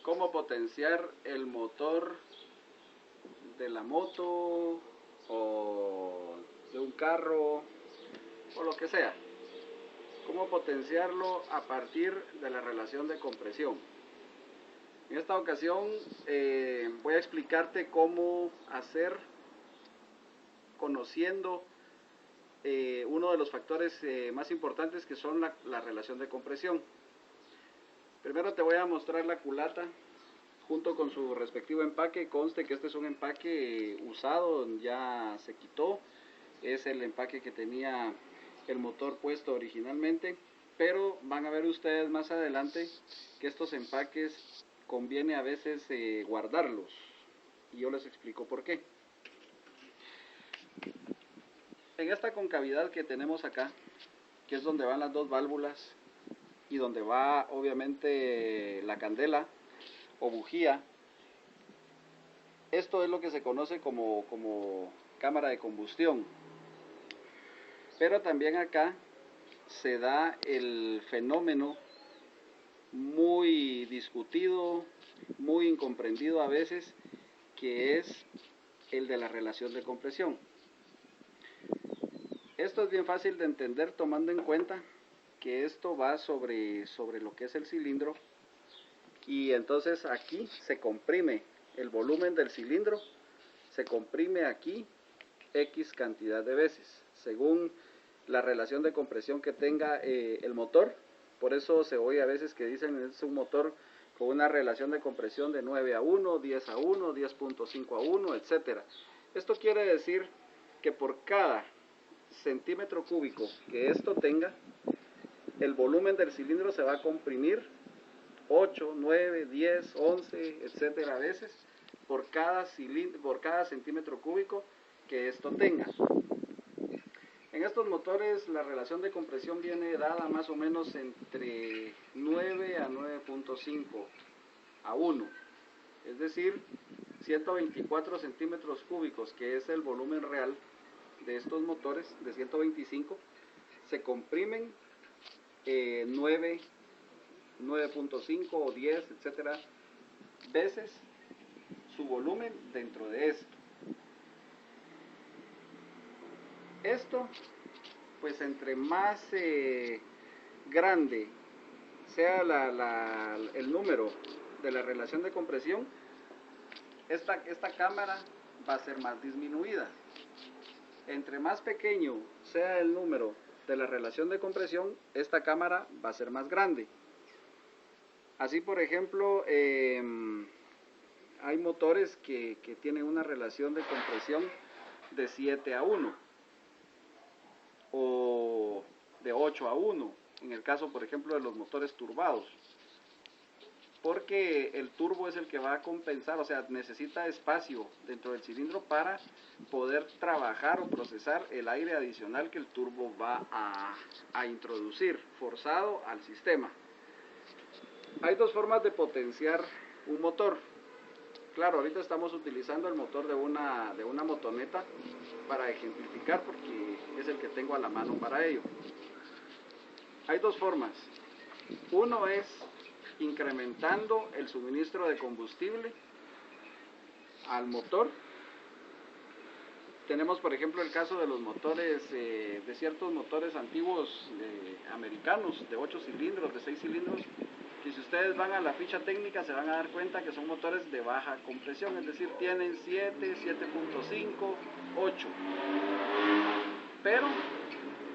cómo potenciar el motor de la moto o de un carro o lo que sea. Cómo potenciarlo a partir de la relación de compresión. En esta ocasión voy a explicarte cómo hacer conociendo uno de los factores más importantes, que son la relación de compresión. Primero te voy a mostrar la culata junto con su respectivo empaque. Conste que este es un empaque usado, ya se quitó. Es el empaque que tenía el motor puesto originalmente, pero van a ver ustedes más adelante que estos empaques conviene a veces guardarlos, y yo les explico por qué. En esta concavidad que tenemos acá, que es donde van las dos válvulas y donde va obviamente la candela o bujía, esto es lo que se conoce como cámara de combustión. Pero también acá se da el fenómeno muy discutido, muy incomprendido a veces, que es el de la relación de compresión. Esto es bien fácil de entender tomando en cuenta que esto va sobre lo que es el cilindro, y entonces aquí se comprime el volumen del cilindro, se comprime aquí X cantidad de veces, según la relación de compresión que tenga el motor. Por eso se oye a veces que dicen es un motor con una relación de compresión de 9:1, 10:1, 10.5:1, etc. Esto quiere decir que por cada centímetro cúbico que esto tenga, el volumen del cilindro se va a comprimir 8, 9, 10, 11, etcétera veces por cada centímetro cúbico que esto tenga. En estos motores la relación de compresión viene dada más o menos entre 9 a 9.5:1, es decir, 124 centímetros cúbicos, que es el volumen real de estos motores de 125, se comprimen 9.5 o 10, etcétera, veces su volumen dentro de esto. Esto, pues entre más grande sea el número de la relación de compresión, esta cámara va a ser más disminuida. Entre más pequeño sea el número de la relación de compresión, esta cámara va a ser más grande. Así, por ejemplo, hay motores que tienen una relación de compresión de 7:1 o de 8:1, en el caso, por ejemplo, de los motores turbados, porque el turbo es el que va a compensar, o sea, necesita espacio dentro del cilindro para poder trabajar o procesar el aire adicional que el turbo va a introducir forzado al sistema. Hay dos formas de potenciar un motor. Claro, ahorita estamos utilizando el motor de una motoneta para ejemplificar, porque es el que tengo a la mano para ello. Hay dos formas. Uno es incrementando el suministro de combustible al motor. Tenemos, por ejemplo, el caso de los motores, de ciertos motores antiguos americanos de 8 cilindros, de 6 cilindros, que si ustedes van a la ficha técnica se van a dar cuenta que son motores de baja compresión, es decir, tienen 7, 7.5, 8. Pero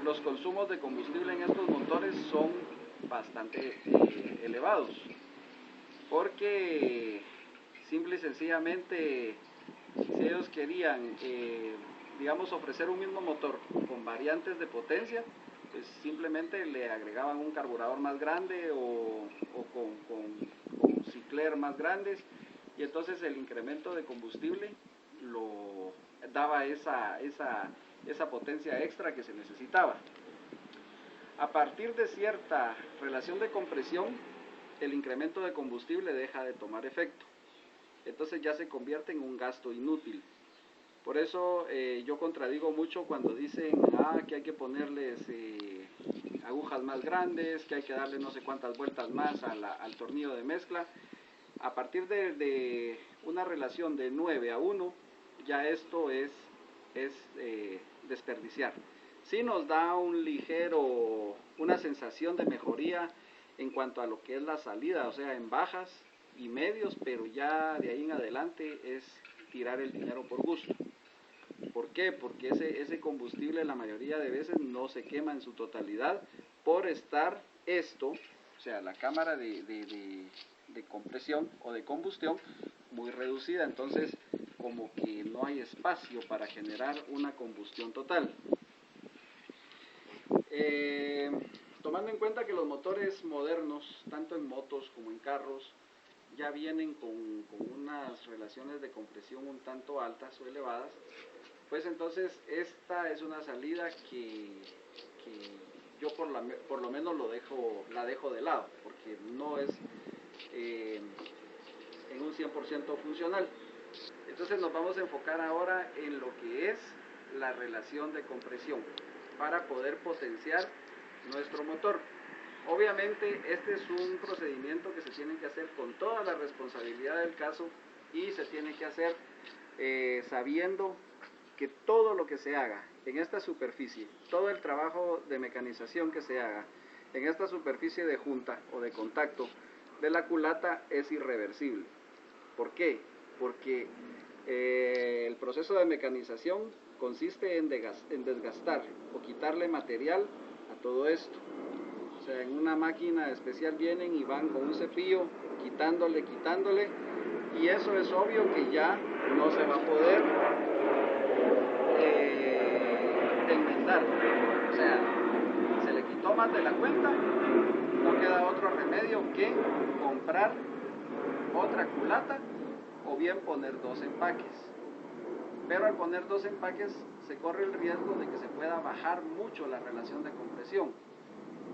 los consumos de combustible en estos motores son bastante elevados, porque simple y sencillamente, si ellos querían, digamos, ofrecer un mismo motor con variantes de potencia, pues simplemente le agregaban un carburador más grande o con cicler más grandes, y entonces el incremento de combustible lo daba esa potencia extra que se necesitaba. A partir de cierta relación de compresión, el incremento de combustible deja de tomar efecto. Entonces ya se convierte en un gasto inútil. Por eso yo contradigo mucho cuando dicen que hay que ponerles agujas más grandes, que hay que darle no sé cuántas vueltas más al tornillo de mezcla. A partir de una relación de 9 a 1, ya esto es desperdiciar. Sí nos da una sensación de mejoría en cuanto a lo que es la salida, o sea, en bajas y medios, pero ya de ahí en adelante es tirar el dinero por gusto. ¿Por qué? Porque ese combustible la mayoría de veces no se quema en su totalidad por estar o sea, la cámara de compresión o de combustión muy reducida, entonces como que no hay espacio para generar una combustión total. Tomando en cuenta que los motores modernos, tanto en motos como en carros, ya vienen con unas relaciones de compresión un tanto altas o elevadas, pues entonces esta es una salida que yo por lo menos la dejo de lado, porque no es en un 100% funcional. Entonces nos vamos a enfocar ahora en lo que es la relación de compresión para poder potenciar nuestro motor. Obviamente este es un procedimiento que se tiene que hacer con toda la responsabilidad del caso y se tiene que hacer sabiendo que todo lo que se haga en esta superficie, todo el trabajo de mecanización que se haga en esta superficie de junta o de contacto de la culata es irreversible. ¿Por qué? Porque el proceso de mecanización consiste en desgastar o quitarle material a todo esto. O sea, en una máquina especial vienen y van con un cepillo quitándole, y eso es obvio que ya no se va a poder enmendar. O sea, se le quitó más de la cuenta, no queda otro remedio que comprar otra culata o bien poner dos empaques. Pero al poner dos empaques se corre el riesgo de que se pueda bajar mucho la relación de compresión.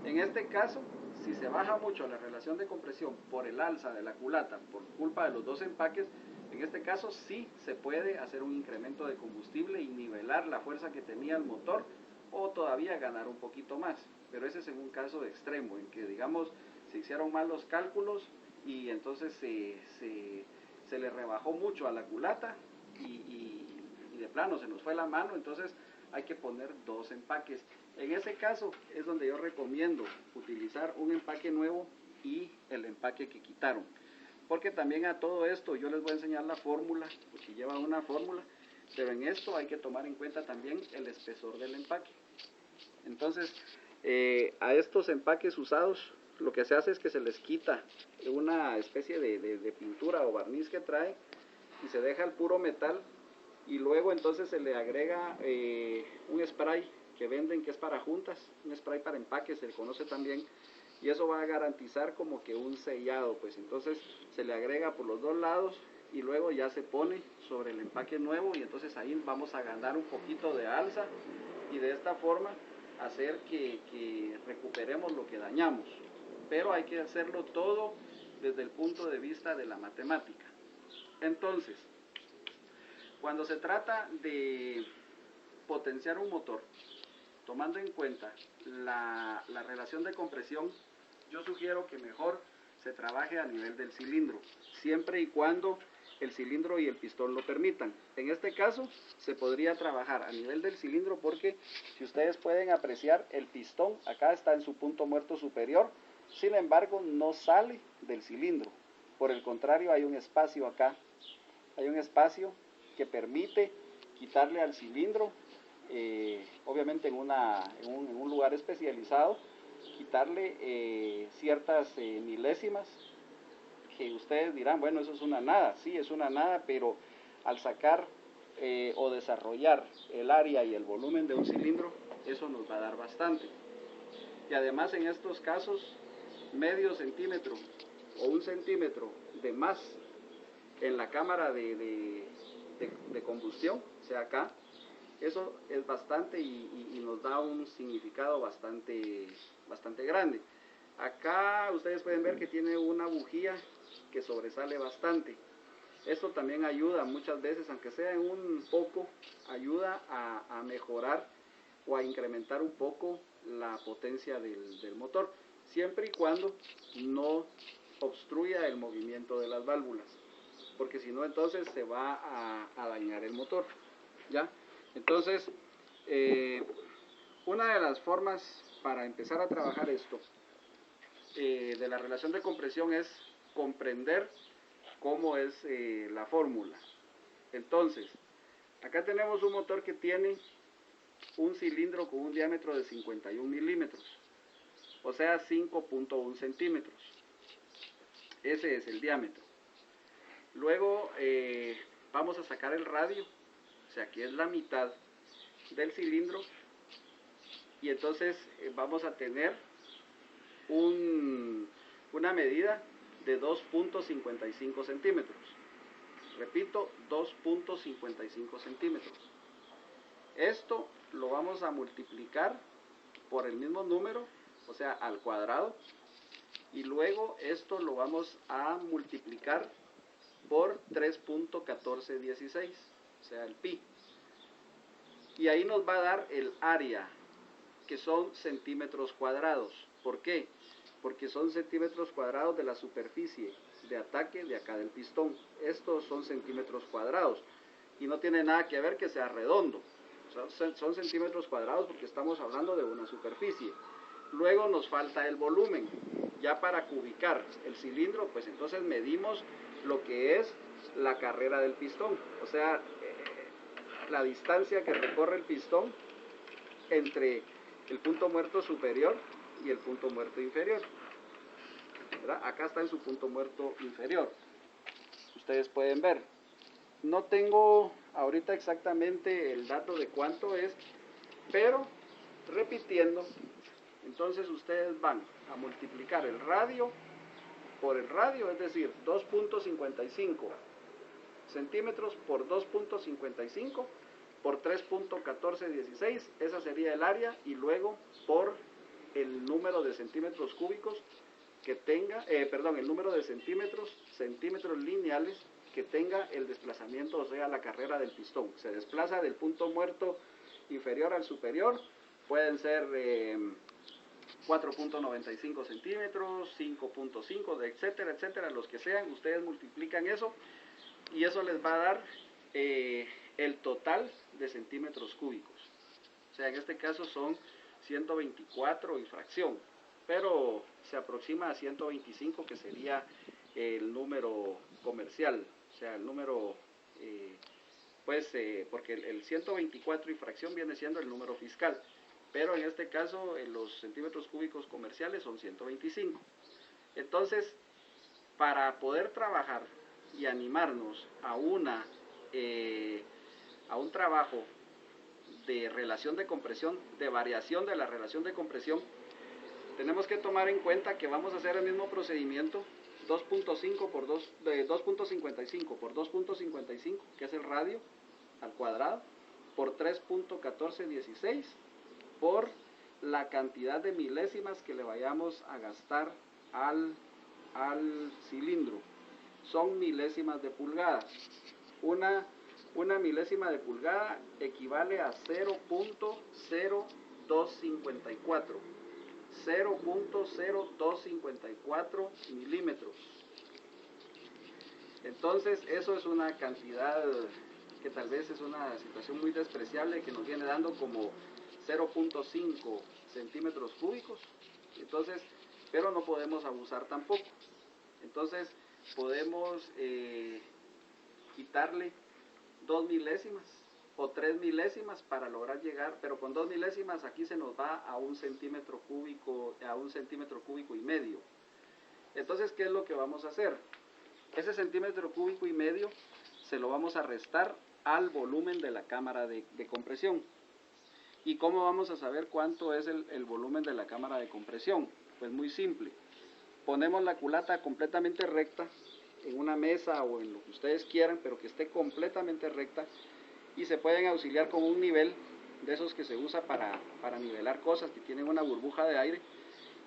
En este caso, si se baja mucho la relación de compresión por el alza de la culata, por culpa de los dos empaques, en este caso sí se puede hacer un incremento de combustible y nivelar la fuerza que tenía el motor o todavía ganar un poquito más. Pero ese es en un caso extremo, en que digamos se hicieron mal los cálculos y entonces se le rebajó mucho a la culata y de plano se nos fue la mano, entonces hay que poner dos empaques. En ese caso es donde yo recomiendo utilizar un empaque nuevo y el empaque que quitaron. Porque también a todo esto yo les voy a enseñar la fórmula, porque lleva una fórmula, pero en esto hay que tomar en cuenta también el espesor del empaque. Entonces, a estos empaques usados, lo que se hace es que se les quita una especie de pintura o barniz que trae y se deja el puro metal, y luego entonces se le agrega un spray que venden que es para juntas, un spray para empaque se le conoce también, y eso va a garantizar como que un sellado, pues entonces se le agrega por los dos lados y luego ya se pone sobre el empaque nuevo, y entonces ahí vamos a ganar un poquito de alza y de esta forma hacer que recuperemos lo que dañamos. Pero hay que hacerlo todo desde el punto de vista de la matemática. Entonces, cuando se trata de potenciar un motor, tomando en cuenta la relación de compresión, yo sugiero que mejor se trabaje a nivel del cilindro, siempre y cuando el cilindro y el pistón lo permitan. En este caso, se podría trabajar a nivel del cilindro porque, si ustedes pueden apreciar, el pistón acá está en su punto muerto superior, sin embargo, no sale del cilindro. Por el contrario, hay un espacio acá, hay un espacio que permite quitarle al cilindro, obviamente en un lugar especializado, quitarle ciertas milésimas que ustedes dirán, bueno, eso es una nada. Sí, es una nada, pero al sacar o desarrollar el área y el volumen de un cilindro, eso nos va a dar bastante. Y además en estos casos, medio centímetro o un centímetro de más en la cámara de combustión, o sea acá, eso es bastante y nos da un significado bastante grande. Acá ustedes pueden ver que tiene una bujía que sobresale bastante. Esto también ayuda muchas veces, aunque sea en un poco, ayuda a mejorar o a incrementar un poco la potencia del motor, siempre y cuando no obstruya el movimiento de las válvulas, porque si no entonces se va a dañar el motor, ¿ya? Entonces, una de las formas para empezar a trabajar esto de la relación de compresión es comprender cómo es la fórmula. Entonces, acá tenemos un motor que tiene un cilindro con un diámetro de 51 milímetros, o sea 5.1 centímetros. Ese es el diámetro. Luego vamos a sacar el radio, o sea que es la mitad del cilindro, y entonces vamos a tener una medida de 2.55 centímetros. Repito, 2.55 centímetros. Esto lo vamos a multiplicar por el mismo número, o sea, al cuadrado, y luego esto lo vamos a multiplicar por 3.1416, o sea, el pi. Y ahí nos va a dar el área, que son centímetros cuadrados. ¿Por qué? Porque son centímetros cuadrados de la superficie de ataque de acá del pistón. Estos son centímetros cuadrados y no tiene nada que ver que sea redondo. O sea, son centímetros cuadrados porque estamos hablando de una superficie. Luego nos falta el volumen. Ya para cubicar el cilindro, pues entonces medimos lo que es la carrera del pistón, o sea, la distancia que recorre el pistón entre el punto muerto superior y el punto muerto inferior, ¿verdad? Acá está en su punto muerto inferior. Ustedes pueden ver. No tengo ahorita exactamente el dato de cuánto es, pero repitiendo, entonces ustedes van a multiplicar el radio por el radio, es decir, 2.55 centímetros por 2.55 por 3.1416, esa sería el área, y luego por el número de centímetros cúbicos que tenga, el número de centímetros lineales que tenga el desplazamiento, o sea, la carrera del pistón. Se desplaza del punto muerto inferior al superior, pueden ser 4.95 centímetros, 5.5, etcétera, etcétera, los que sean. Ustedes multiplican eso y eso les va a dar el total de centímetros cúbicos. O sea, en este caso son 124 y fracción, pero se aproxima a 125, que sería el número comercial, o sea, el número, porque el 124 y fracción viene siendo el número fiscal, pero en este caso los centímetros cúbicos comerciales son 125. Entonces, para poder trabajar y animarnos a un trabajo de relación de compresión, de variación de la relación de compresión, tenemos que tomar en cuenta que vamos a hacer el mismo procedimiento, 2.55 por 2.55, que es el radio al cuadrado, por 3.1416, por la cantidad de milésimas que le vayamos a gastar al cilindro. Son milésimas de pulgada. Una milésima de pulgada equivale a 0.0254. 0.0254 milímetros. Entonces, eso es una cantidad que tal vez es una situación muy despreciable, que nos viene dando como 0.5 centímetros cúbicos. Entonces, pero no podemos abusar tampoco. Entonces, podemos quitarle 2 milésimas o 3 milésimas para lograr llegar, pero con 2 milésimas aquí se nos va a 1 centímetro cúbico, y medio. Entonces, ¿qué es lo que vamos a hacer? Ese centímetro cúbico y medio se lo vamos a restar al volumen de la cámara de compresión. ¿Y cómo vamos a saber cuánto es el volumen de la cámara de compresión? Pues muy simple. Ponemos la culata completamente recta en una mesa o en lo que ustedes quieran, pero que esté completamente recta, y se pueden auxiliar con un nivel de esos que se usa para nivelar cosas, que tienen una burbuja de aire,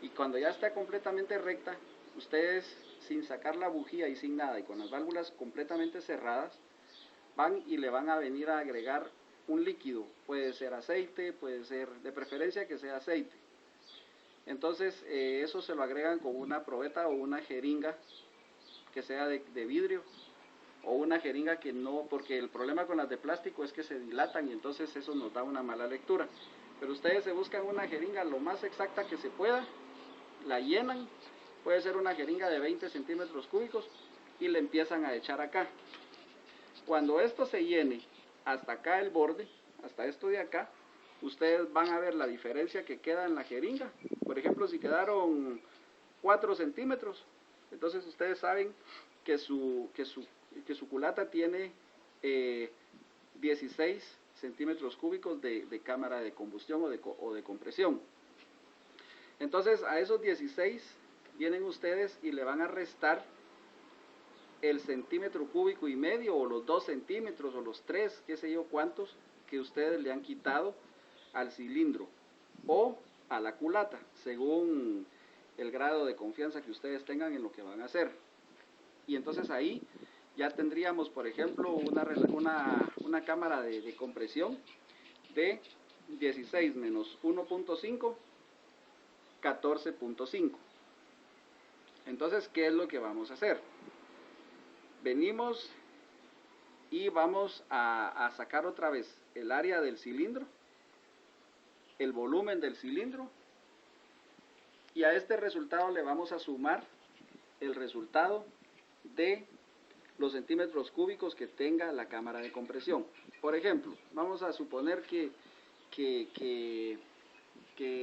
y cuando ya está completamente recta, ustedes, sin sacar la bujía y sin nada, y con las válvulas completamente cerradas, van y le van a venir a agregar un líquido. Puede ser aceite, puede ser, de preferencia que sea aceite. Entonces eso se lo agregan con una probeta o una jeringa que sea de vidrio, o una jeringa que no, porque el problema con las de plástico es que se dilatan y entonces eso nos da una mala lectura. Pero ustedes se buscan una jeringa lo más exacta que se pueda, la llenan, puede ser una jeringa de 20 centímetros cúbicos y le empiezan a echar acá. Cuando esto se llene hasta acá el borde, hasta esto de acá, ustedes van a ver la diferencia que queda en la jeringa. Por ejemplo, si quedaron 4 centímetros, entonces ustedes saben que su culata tiene 16 centímetros cúbicos de cámara de combustión o de compresión. Entonces a esos 16 vienen ustedes y le van a restar el centímetro cúbico y medio, o los 2 centímetros, o los 3, qué sé yo cuántos, que ustedes le han quitado al cilindro o a la culata, según el grado de confianza que ustedes tengan en lo que van a hacer. Y entonces ahí ya tendríamos, por ejemplo, una cámara de compresión de 16 menos 1.5, 14.5. Entonces, ¿qué es lo que vamos a hacer? Venimos y vamos a sacar otra vez el área del cilindro, el volumen del cilindro, y a este resultado le vamos a sumar el resultado de los centímetros cúbicos que tenga la cámara de compresión. Por ejemplo, vamos a suponer que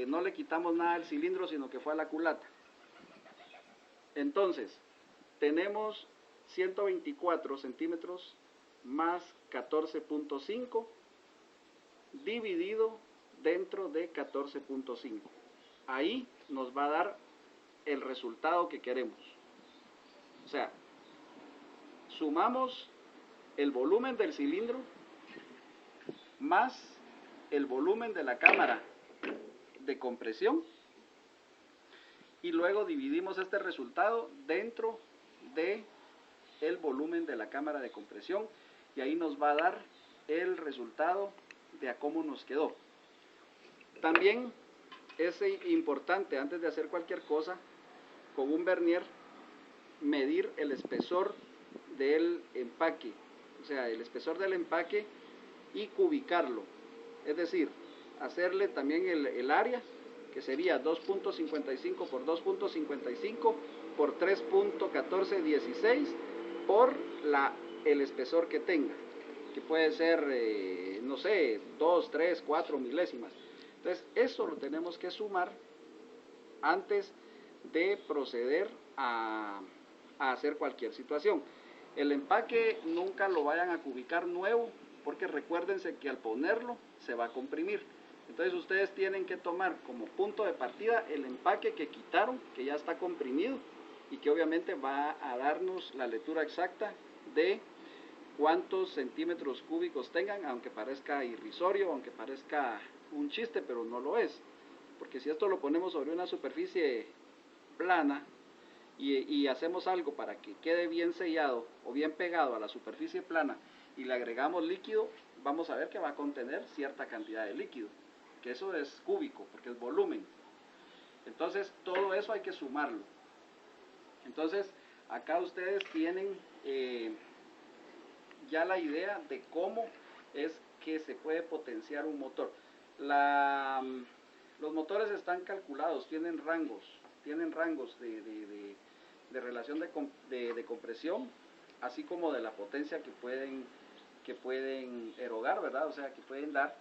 no le quitamos nada al cilindro, sino que fue a la culata. Entonces, tenemos 124 centímetros más 14.5 dividido dentro de 14.5. Ahí nos va a dar el resultado que queremos. O sea, sumamos el volumen del cilindro más el volumen de la cámara de compresión y luego dividimos este resultado dentro de el volumen de la cámara de compresión y ahí nos va a dar el resultado de a cómo nos quedó. También es importante, antes de hacer cualquier cosa, con un vernier medir el espesor del empaque, o sea, el espesor del empaque, y cubicarlo, es decir, hacerle también el área, que sería 2.55 por 2.55 por 3.1416 por el espesor que tenga, que puede ser, no sé, 2, 3, 4 milésimas. Entonces, eso lo tenemos que sumar antes de proceder a hacer cualquier situación. El empaque nunca lo vayan a cubicar nuevo, porque recuérdense que al ponerlo se va a comprimir. Entonces ustedes tienen que tomar como punto de partida el empaque que quitaron, que ya está comprimido y que obviamente va a darnos la lectura exacta de cuántos centímetros cúbicos tengan, aunque parezca irrisorio, aunque parezca un chiste, pero no lo es. Porque si esto lo ponemos sobre una superficie plana y hacemos algo para que quede bien sellado o bien pegado a la superficie plana y le agregamos líquido, vamos a ver que va a contener cierta cantidad de líquido, que eso es cúbico, porque es volumen. Entonces todo eso hay que sumarlo. Entonces acá ustedes tienen ya la idea de cómo es que se puede potenciar un motor. Los motores están calculados, tienen rangos de relación de compresión, así como de la potencia que pueden erogar, ¿verdad? O sea, que pueden dar,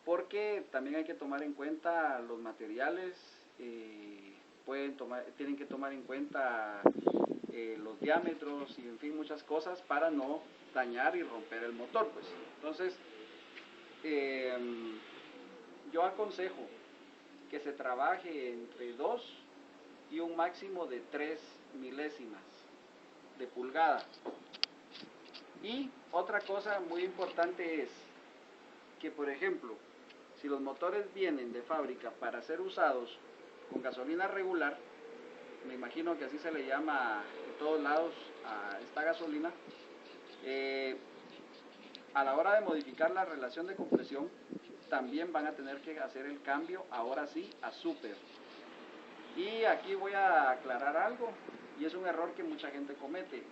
porque también hay que tomar en cuenta los materiales, tienen que tomar en cuenta los diámetros y en fin muchas cosas para no dañar y romper el motor, pues. Entonces yo aconsejo que se trabaje entre 2 y un máximo de 3 milésimas de pulgada. Y otra cosa muy importante es que, por ejemplo, si los motores vienen de fábrica para ser usados con gasolina regular, me imagino que así se le llama en todos lados a esta gasolina, a la hora de modificar la relación de compresión, también van a tener que hacer el cambio, ahora sí, a super. Y aquí voy a aclarar algo, y es un error que mucha gente comete,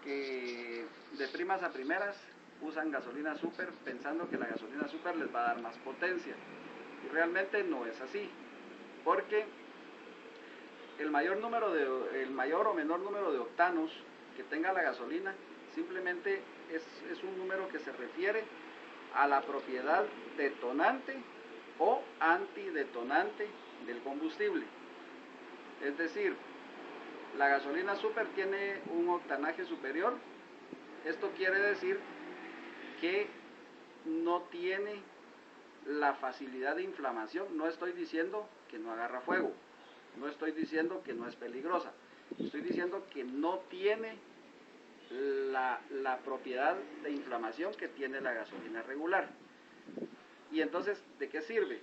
que de primas a primeras usan gasolina super pensando que la gasolina super les va a dar más potencia, y realmente no es así, porque el mayor o menor número de octanos que tenga la gasolina simplemente es un número que se refiere a la propiedad detonante o antidetonante del combustible. Es decir, la gasolina super tiene un octanaje superior. Esto quiere decir que no tiene la facilidad de inflamación. No estoy diciendo que no agarra fuego, no estoy diciendo que no es peligrosa, estoy diciendo que no tiene la propiedad de inflamación que tiene la gasolina regular. Y entonces, ¿de qué sirve?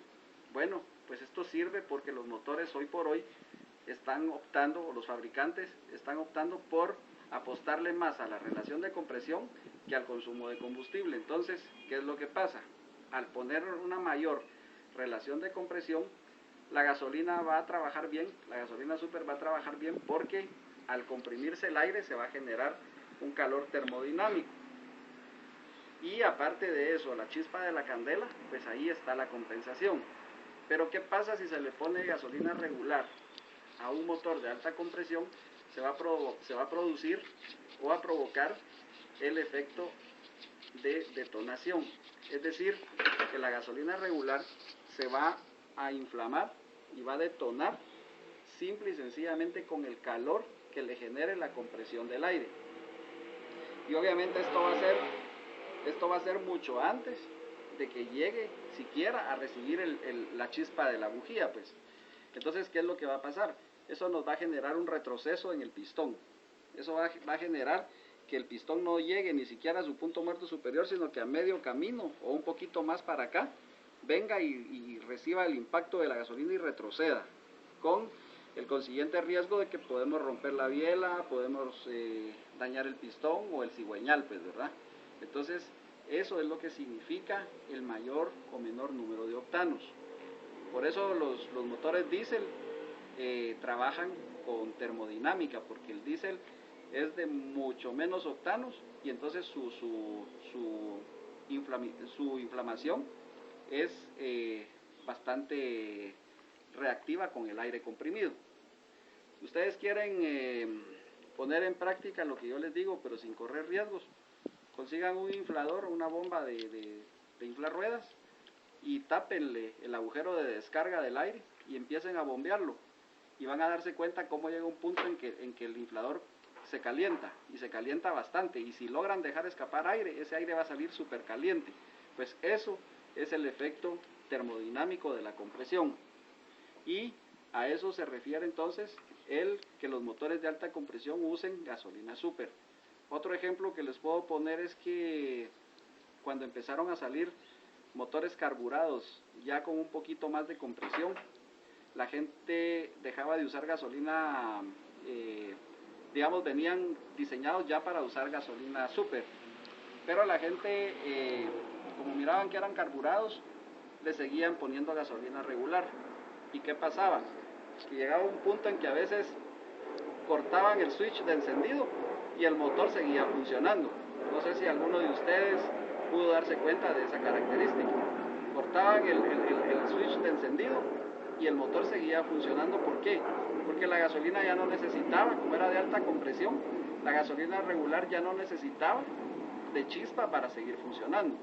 Bueno, pues esto sirve porque los motores hoy por hoy están optando, o los fabricantes están optando por apostarle más a la relación de compresión que al consumo de combustible. Entonces, ¿qué es lo que pasa? Al poner una mayor relación de compresión, la gasolina va a trabajar bien, la gasolina super va a trabajar bien porque al comprimirse el aire se va a generar un calor termodinámico. Y aparte de eso, la chispa de la candela, pues ahí está la compensación. Pero ¿qué pasa si se le pone gasolina regular a un motor de alta compresión? Se va a producir o a provocar el efecto de detonación. Es decir, que la gasolina regular se va a inflamar y va a detonar simple y sencillamente con el calor que le genere la compresión del aire. Y obviamente esto va a ser mucho antes de que llegue siquiera a recibir la chispa de la bujía, pues. Entonces, ¿qué es lo que va a pasar? Eso nos va a generar un retroceso en el pistón. Eso va a generar que el pistón no llegue ni siquiera a su punto muerto superior, sino que a medio camino o un poquito más para acá, venga y reciba el impacto de la gasolina y retroceda, con el consiguiente riesgo de que podemos romper la biela, podemos dañar el pistón o el cigüeñal, pues, ¿verdad? Entonces, eso es lo que significa el mayor o menor número de octanos. Por eso los motores diésel trabajan con termodinámica, porque el diésel es de mucho menos octanos y entonces su inflamación es bastante reactiva con el aire comprimido. Ustedes quieren poner en práctica lo que yo les digo, pero sin correr riesgos. Consigan un inflador, una bomba de inflar ruedas y tápenle el agujero de descarga del aire y empiecen a bombearlo. Y van a darse cuenta cómo llega un punto en que el inflador se calienta, y se calienta bastante, y si logran dejar escapar aire, ese aire va a salir súper caliente. Pues eso es el efecto termodinámico de la compresión. Y a eso se refiere entonces el que los motores de alta compresión usen gasolina super. Otro ejemplo que les puedo poner es que cuando empezaron a salir motores carburados ya con un poquito más de compresión, la gente dejaba de usar gasolina, digamos, venían diseñados ya para usar gasolina super, pero la gente, como miraban que eran carburados, le seguían poniendo gasolina regular. ¿Y qué pasaba? Que llegaba un punto en que a veces cortaban el switch de encendido y el motor seguía funcionando. No sé si alguno de ustedes pudo darse cuenta de esa característica. Cortaban el switch de encendido y el motor seguía funcionando. ¿Por qué? Porque la gasolina ya no necesitaba, como era de alta compresión, la gasolina regular ya no necesitaba de chispa para seguir funcionando.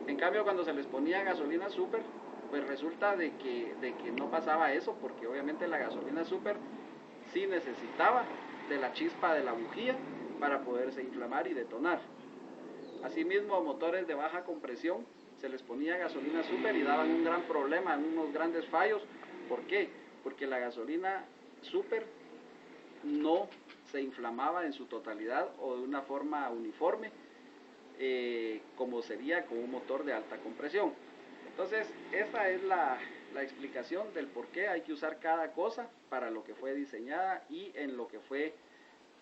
En cambio, cuando se les ponía gasolina super, pues resulta de que no pasaba eso, porque obviamente la gasolina super sí necesitaba de la chispa de la bujía para poderse inflamar y detonar. Asimismo, a motores de baja compresión se les ponía gasolina super y daban un gran problema, unos grandes fallos. ¿Por qué? Porque la gasolina super no se inflamaba en su totalidad o de una forma uniforme, como sería con un motor de alta compresión. Entonces, esta es la explicación del por qué hay que usar cada cosa para lo que fue diseñada y en lo que fue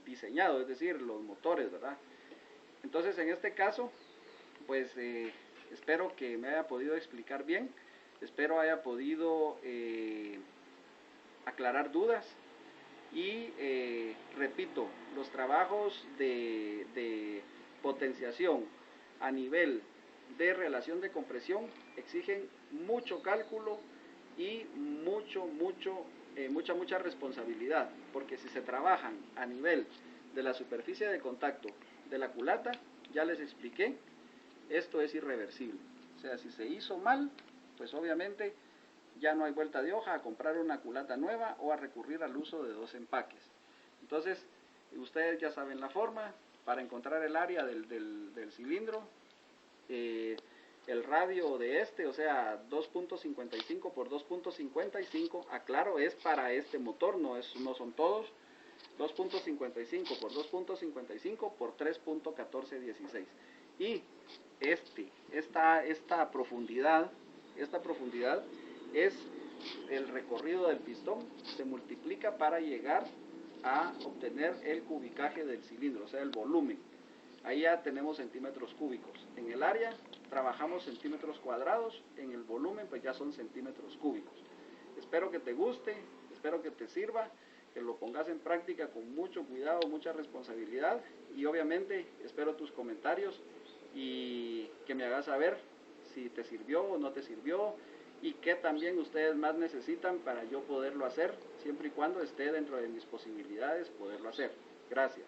diseñado, es decir, los motores, ¿verdad? Entonces, en este caso, pues espero que me haya podido explicar bien, espero haya podido aclarar dudas y repito, los trabajos de potenciación a nivel de relación de compresión exigen mucho cálculo y mucha responsabilidad, porque si se trabajan a nivel de la superficie de contacto de la culata, ya les expliqué, esto es irreversible. O sea, si se hizo mal, pues obviamente ya no hay vuelta de hoja a comprar una culata nueva o a recurrir al uso de 2 empaques. Entonces, ustedes ya saben la forma para encontrar el área del cilindro. El radio de este, o sea, 2.55 por 2.55, aclaro, es para este motor, no son todos. 2.55 por 2.55 por 3.1416. Y esta profundidad es el recorrido del pistón, se multiplica para llegar a obtener el cubicaje del cilindro, o sea, el volumen. Ahí ya tenemos centímetros cúbicos. En el área trabajamos centímetros cuadrados, en el volumen pues ya son centímetros cúbicos. Espero que te guste, espero que te sirva, que lo pongas en práctica con mucho cuidado, mucha responsabilidad, y obviamente espero tus comentarios y que me hagas saber si te sirvió o no te sirvió y qué también ustedes más necesitan para yo poderlo hacer, siempre y cuando esté dentro de mis posibilidades poderlo hacer. Gracias.